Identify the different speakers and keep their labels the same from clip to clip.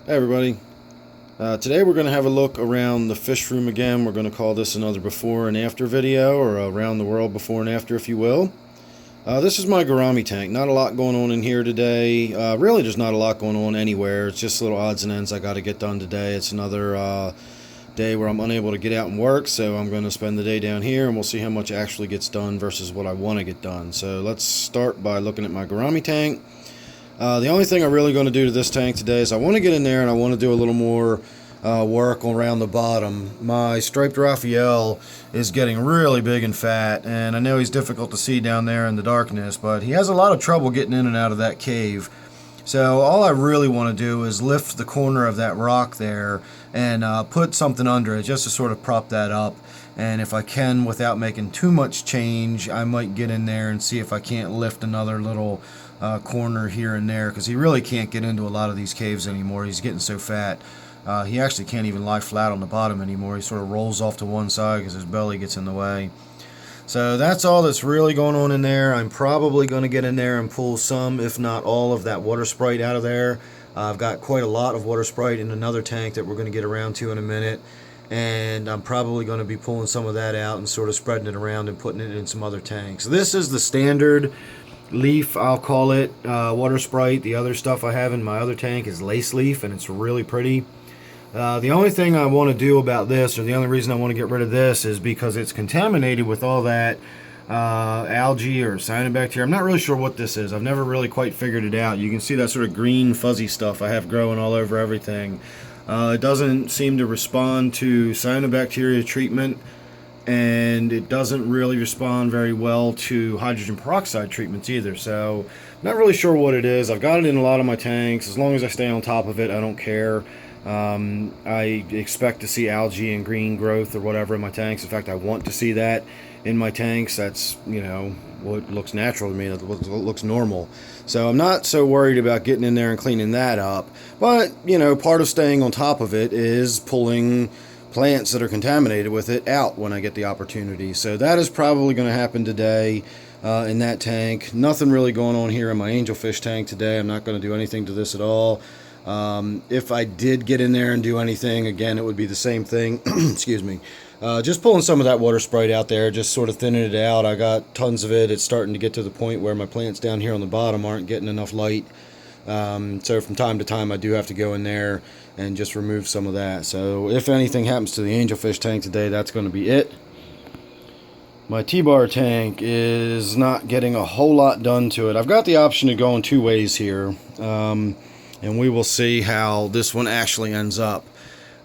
Speaker 1: Hey everybody, today we're going to have a look around the fish room again. We're going to call this another before and after video, or around the world before and after, if you will. This is my Grammy Tank. Not a lot going on in here today. Really just not a lot going on anywhere. It's just little odds and ends I got to get done today. It's another day where I'm unable to get out and work, so I'm going to spend the day down here and we'll see how much actually gets done versus what I want to get done. So let's start by looking at my Grammy Tank. The only thing I'm really going to do to this tank today is I want to get in there and I want to do a little more work around the bottom. My striped Raphael is getting really big and fat, and I know he's difficult to see down there in the darkness, but he has a lot of trouble getting in and out of that cave. So all I really want to do is lift the corner of that rock there and put something under it just to sort of prop that up. And if I can, without making too much change, I might get in there and see if I can't lift another little corner here and there, because he really can't get into a lot of these caves anymore. He's getting so fat. He actually can't even lie flat on the bottom anymore. He sort of rolls off to one side because his belly gets in the way. So that's all that's really going on in there. I'm probably going to get in there and pull some, if not all, of that water sprite out of there. I've got quite a lot of water sprite in another tank that we're going to get around to in a minute. And I'm probably going to be pulling some of that out and sort of spreading it around and putting it in some other tanks. This is the standard leaf, I'll call it, water sprite. The other stuff I have in my other tank is Lace Leaf, and it's really pretty. The only thing I want to do about this, or the only reason I want to get rid of this, is because it's contaminated with all that algae or cyanobacteria. I'm not really sure what this is. I've never really quite figured it out. You can see that sort of green fuzzy stuff I have growing all over everything. It doesn't seem to respond to cyanobacteria treatment, and it doesn't really respond very well to hydrogen peroxide treatments either. So I'm not really sure what it is. I've got it in a lot of my tanks. As long as I stay on top of it, I don't care. I expect to see algae and green growth or whatever in my tanks. In fact, I want to see that in my tanks. That's, you know, what looks natural to me, that looks normal. So I'm not so worried about getting in there and cleaning that up. But, you know, part of staying on top of it is pulling plants that are contaminated with it out when I get the opportunity. So that is probably going to happen today in that tank. Nothing really going on here in my angelfish tank today. I'm not going to do anything to this at all. If I did get in there and do anything, again, it would be the same thing. Excuse me. Just pulling some of that water sprite out there, just sort of thinning it out. I got tons of it. It's starting to get to the point where my plants down here on the bottom aren't getting enough light. So from time to time I do have to go in there and just remove some of that. So if anything happens to the angelfish tank today, that's going to be it. My T-bar tank is not getting a whole lot done to it. I've got the option to go in two ways here, and we will see how this one actually ends up.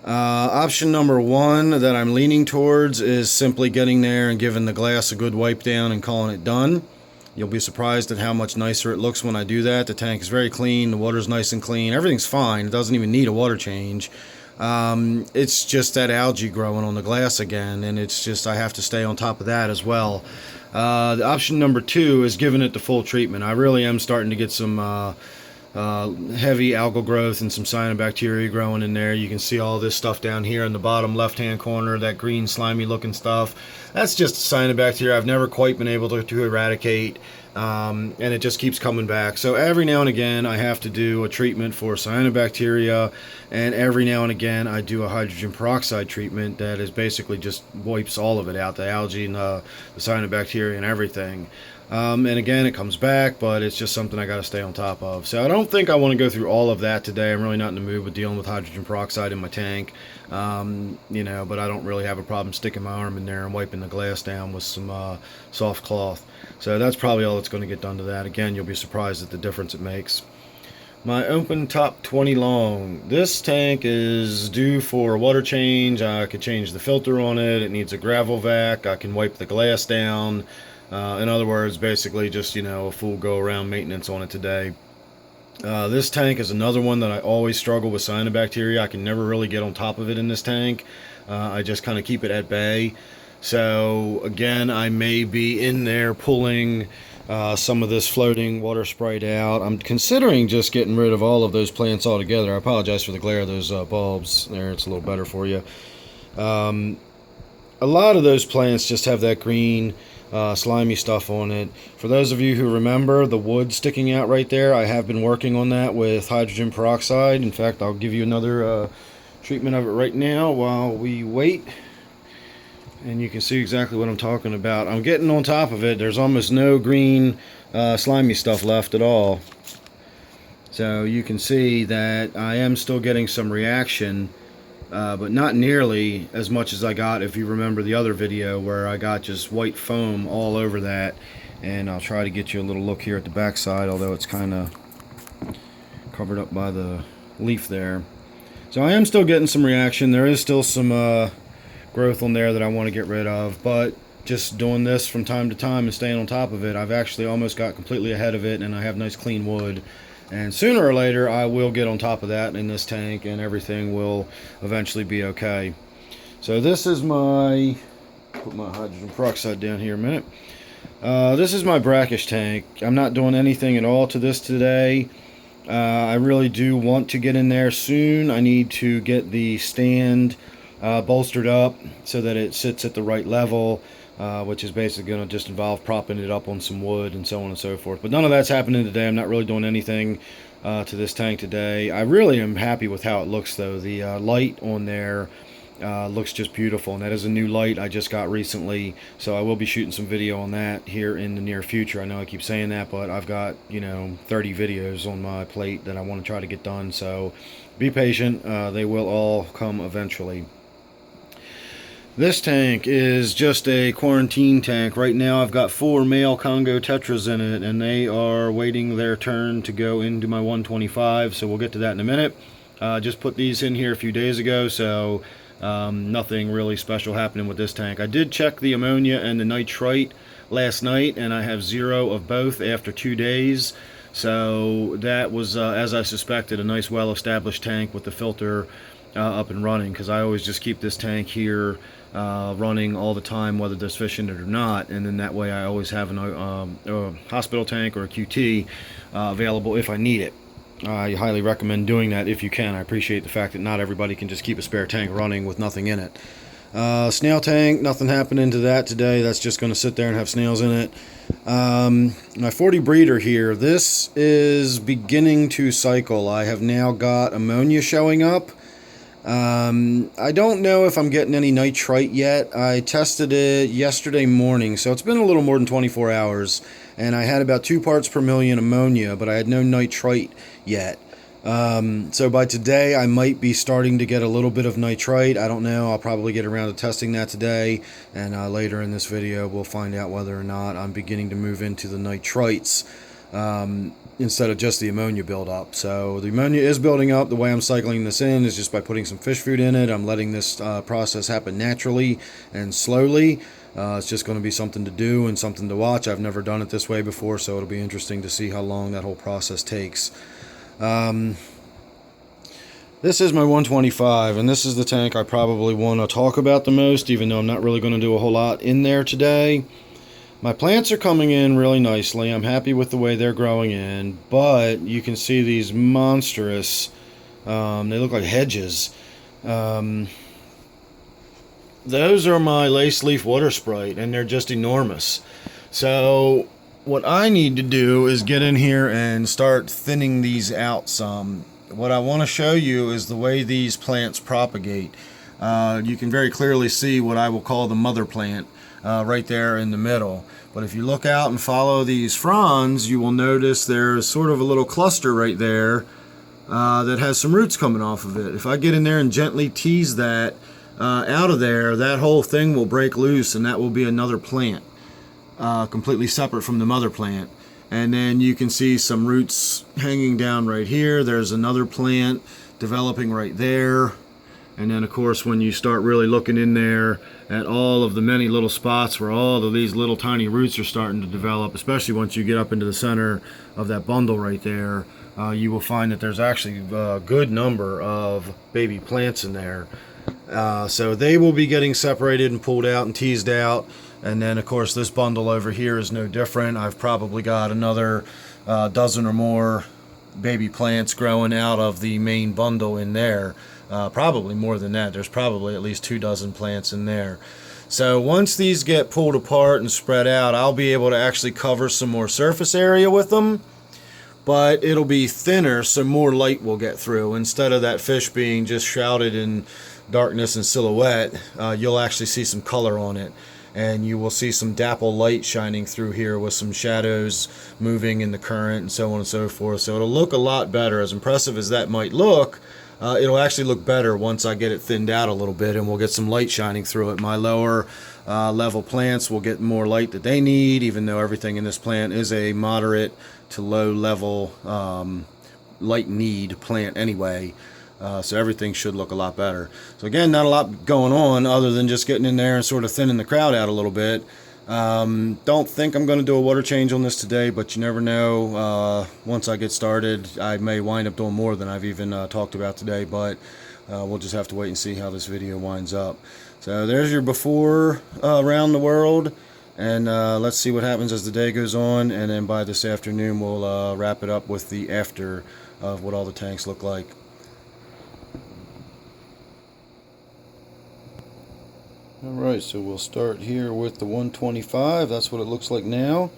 Speaker 1: Option number one that I'm leaning towards is simply getting there and giving the glass a good wipe down and calling it done. You'll be surprised at how much nicer it looks when I do that. The tank is very clean, the water's nice and clean, everything's fine. It doesn't even need a water change. It's just that algae growing on the glass again, and it's just I have to stay on top of that as well. The option number two is giving it the full treatment. I really am starting to get some heavy algal growth and some cyanobacteria growing in there. You can see all this stuff down here in the bottom left hand corner, that green slimy looking stuff. That's just cyanobacteria I've never quite been able to eradicate, and it just keeps coming back. So every now and again I have to do a treatment for cyanobacteria, and every now and again I do a hydrogen peroxide treatment that is basically just wipes all of it out, the algae and the cyanobacteria and everything. And again, it comes back, but it's just something I got to stay on top of. So I don't think I want to go through all of that today. I'm really not in the mood with dealing with hydrogen peroxide in my tank. You know, but I don't really have a problem sticking my arm in there and wiping the glass down with some soft cloth. So that's probably all that's going to get done to that. Again, you'll be surprised at the difference it makes. My open top 20 long. This tank is due for a water change. I could change the filter on it. It needs a gravel vac. I can wipe the glass down. In other words, basically just, you know, a full go-around maintenance on it today. This tank is another one that I always struggle with cyanobacteria. I can never really get on top of it in this tank. I just kind of keep it at bay. So, again, I may be in there pulling some of this floating water sprite out. I'm considering just getting rid of all of those plants altogether. I apologize for the glare of those bulbs. There, it's a little better for you. A lot of those plants just have that green slimy stuff on it. For those of you who remember the wood sticking out right there, I have been working on that with hydrogen peroxide. In fact, I'll give you another treatment of it right now while we wait, and you can see exactly what I'm talking about. I'm getting on top of it. There's almost no green slimy stuff left at all, so you can see that I am still getting some reaction, but not nearly as much as I got if you remember the other video where I got just white foam all over that. And I'll try to get you a little look here at the back side, although it's kind of covered up by the leaf there. So I am still getting some reaction. There is still some growth on there that I want to get rid of, but just doing this from time to time and staying on top of it, I've actually almost got completely ahead of it, and I have nice clean wood. And sooner or later I will get on top of that in this tank, and everything will eventually be okay. So this is my, put my hydrogen peroxide down here a minute. This is my Brackish tank. I'm not doing anything at all to this today. I really do want to get in there soon. I need to get the stand bolstered up so that it sits at the right level, which is basically going to just involve propping it up on some wood and so on and so forth. But none of that's happening today. I'm not really doing anything to this tank today. I really am happy with how it looks, though. The light on there looks just beautiful, and that is a new light I just got recently, so I will be shooting some video on that here in the near future. I know I keep saying that, but I've got, 30 videos on my plate that I want to try to get done, so be patient. They will all come eventually. This tank is just a quarantine tank. Right now I've got 4 male Congo tetras in it, and they are waiting their turn to go into my 125, so we'll get to that in a minute. Just put these in here a few days ago, so nothing really special happening with this tank. I did check the ammonia and the nitrite last night, and I have 0 of both after 2 days. So that was, as I suspected, a nice well-established tank with the filter up and running, because I always just keep this tank here running all the time, whether there's fish in it or not, and then that way I always have a hospital tank or a QT available if I need it. I highly recommend doing that if you can. I appreciate the fact that not everybody can just keep a spare tank running with nothing in it. Snail tank, nothing happening to that today. That's just going to sit there and have snails in it. My 40 breeder here, this is beginning to cycle. I have now got ammonia showing up. I don't know if I'm getting any nitrite yet. I tested it yesterday morning, so it's been a little more than 24 hours, and I had about 2 parts per million ammonia, but I had no nitrite yet. So by today I might be starting to get a little bit of nitrite. I don't know. I'll probably get around to testing that today, and later in this video we'll find out whether or not I'm beginning to move into the nitrites instead of just the ammonia buildup. So the ammonia is building up. The way I'm cycling this in is just by putting some fish food in it. I'm letting this process happen naturally and slowly. It's just going to be something to do and something to watch. I've never done it this way before, so it'll be interesting to see how long that whole process takes. This is my 125, and this is the tank I probably want to talk about the most, even though I'm not really going to do a whole lot in there today. My plants are coming in really nicely. I'm happy with the way they're growing in, but you can see these monstrous, they look like hedges. Those are my Lace Leaf Water Sprite, and they're just enormous. So what I need to do is get in here and start thinning these out some. What I want to show you is the way these plants propagate. You can very clearly see what I will call the mother plant right there in the middle. But if you look out and follow these fronds, you will notice there's sort of a little cluster right there that has some roots coming off of it. If I get in there and gently tease that out of there, that whole thing will break loose, and that will be another plant, completely separate from the mother plant. And then you can see some roots hanging down right here. There's another plant developing right there. And then of course when you start really looking in there at all of the many little spots where all of these little tiny roots are starting to develop, especially once you get up into the center of that bundle right there, you will find that there's actually a good number of baby plants in there. So they will be getting separated and pulled out and teased out. And then of course this bundle over here is no different. I've probably got another dozen or more baby plants growing out of the main bundle in there. Probably more than that. There's probably at least 2 dozen plants in there. So once these get pulled apart and spread out, I'll be able to actually cover some more surface area with them, but it'll be thinner, so more light will get through. Instead of that fish being just shrouded in darkness and silhouette, you'll actually see some color on it, and you will see some dapple light shining through here with some shadows moving in the current and so on and so forth. So it'll look a lot better. As impressive as that might look, it'll actually look better once I get it thinned out a little bit, and we'll get some light shining through it. My lower level plants will get more light that they need, even though everything in this plant is a moderate to low level light need plant anyway. So everything should look a lot better. So again, not a lot going on other than just getting in there and sort of thinning the crowd out a little bit. Don't think I'm going to do a water change on this today, but you never know. Once I get started, I may wind up doing more than I've even talked about today, but we'll just have to wait and see how this video winds up. So there's your before around the world, and let's see what happens as the day goes on, and then by this afternoon we'll wrap it up with the after of what all the tanks look like. Alright, so we'll start here with the 125. That's what it looks like now.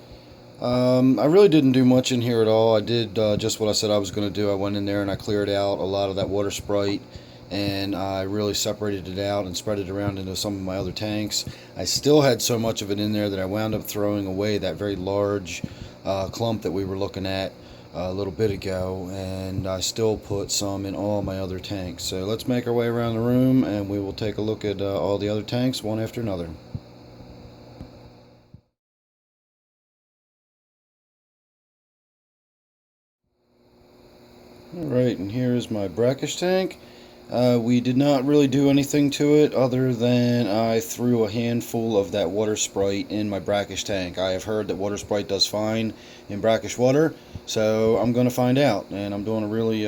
Speaker 1: I really didn't do much in here at all. I did just what I said I was going to do. I went in there and I cleared out a lot of that water Sprite, and I really separated it out and spread it around into some of my other tanks. I still had so much of it in there that I wound up throwing away that very large clump that we were looking at a little bit ago, and I still put some in all my other tanks. So let's make our way around the room and we will take a look at all the other tanks one after another. Alright, and here is my Brackish Tank. We did not really do anything to it other than I threw a handful of that water Sprite in my Brackish Tank. I have heard that water Sprite does fine in brackish water, so I'm going to find out, and I'm doing a really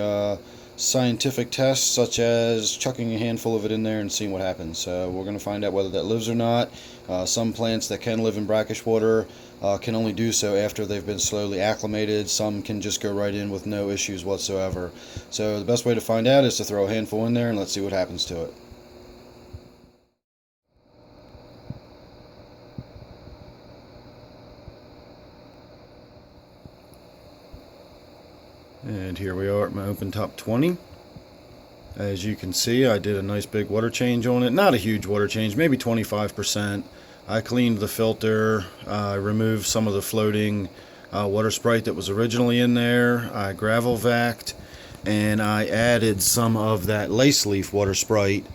Speaker 1: scientific test, such as chucking a handful of it in there and seeing what happens. So we're going to find out whether that lives or not. Some plants that can live in brackish water can only do so after they've been slowly acclimated. Some can just go right in with no issues whatsoever. So the best way to find out is to throw a handful in there and let's see what happens to it. And here we are at my open top 20. As you can see, I did a nice big water change on it. Not a huge water change, maybe 25%. I cleaned the filter, I removed some of the floating water Sprite that was originally in there. I gravel vacked, and I added some of that Lace Leaf Water Sprite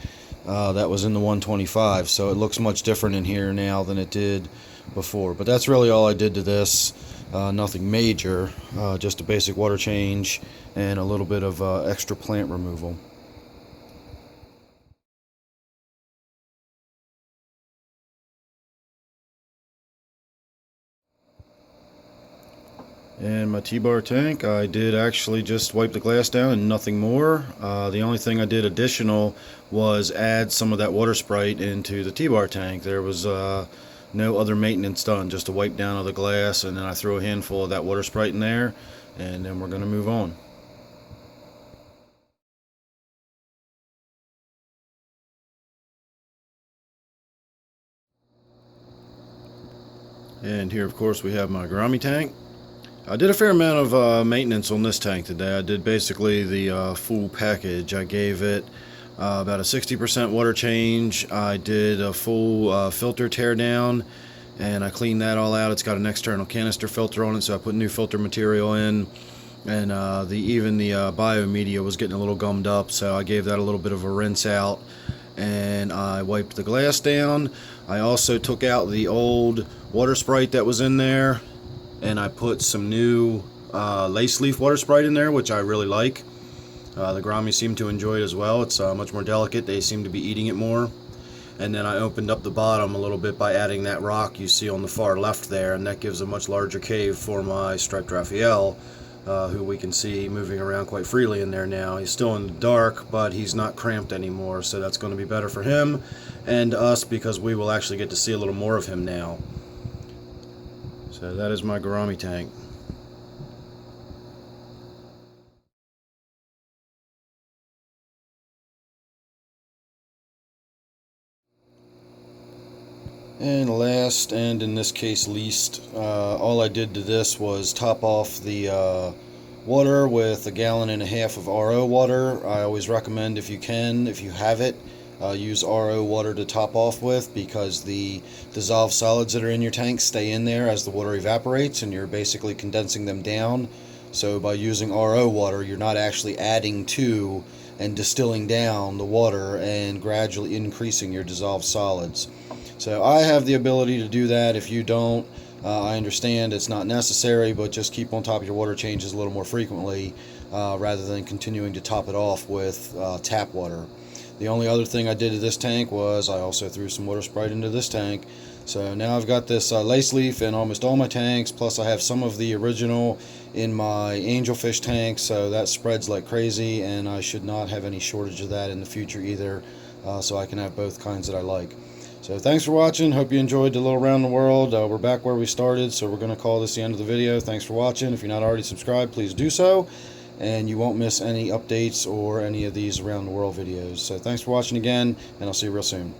Speaker 1: that was in the 125. So it looks much different in here now than it did before. But that's really all I did to this. Nothing major, just a basic water change and a little bit of extra plant removal. And my T-bar tank, I did actually just wipe the glass down and nothing more. The only thing I did additional was add some of that water Sprite into the T-bar tank. There was no other maintenance done, just a wipe down of the glass, and then I threw a handful of that water Sprite in there, and then we're going to move on. And here, of course, we have my Grammy Tank. I did a fair amount of maintenance on this tank today. I did basically the full package. I gave it about a 60% water change. I did a full filter tear down, and I cleaned that all out. It's got an external canister filter on it, so I put new filter material in. And even the biomedia was getting a little gummed up, so I gave that a little bit of a rinse out. And I wiped the glass down. I also took out the old water Sprite that was in there, and I put some new Lace Leaf Water Sprite in there, which I really like. The Grammy seem to enjoy it as well. It's much more delicate. They seem to be eating it more. And then I opened up the bottom a little bit by adding that rock you see on the far left there, and that gives a much larger cave for my striped Raphael, who we can see moving around quite freely in there now. He's still in the dark, but he's not cramped anymore, so that's going to be better for him and us, because we will actually get to see a little more of him now. So that is my Grammy tank. And last, and in this case least, all I did to this was top off the water with 1.5 gallons of RO water. I always recommend, if you can, if you have it, use RO water to top off with, because the dissolved solids that are in your tank stay in there as the water evaporates, and you're basically condensing them down. So by using RO water, you're not actually adding to and distilling down the water and gradually increasing your dissolved solids. So I have the ability to do that. If you don't, I understand it's not necessary, but just keep on top of your water changes a little more frequently, rather than continuing to top it off with tap water. The only other thing I did to this tank was I also threw some water Sprite into this tank. So now I've got this lace leaf in almost all my tanks, plus I have some of the original in my angelfish tank, so that spreads like crazy, and I should not have any shortage of that in the future either, so I can have both kinds that I like. So thanks for watching. Hope you enjoyed the little around the world. We're back where we started, so we're going to call this the end of the video. Thanks for watching. If you're not already subscribed, please do so, and you won't miss any updates or any of these around the world videos. So thanks for watching again, and I'll see you real soon.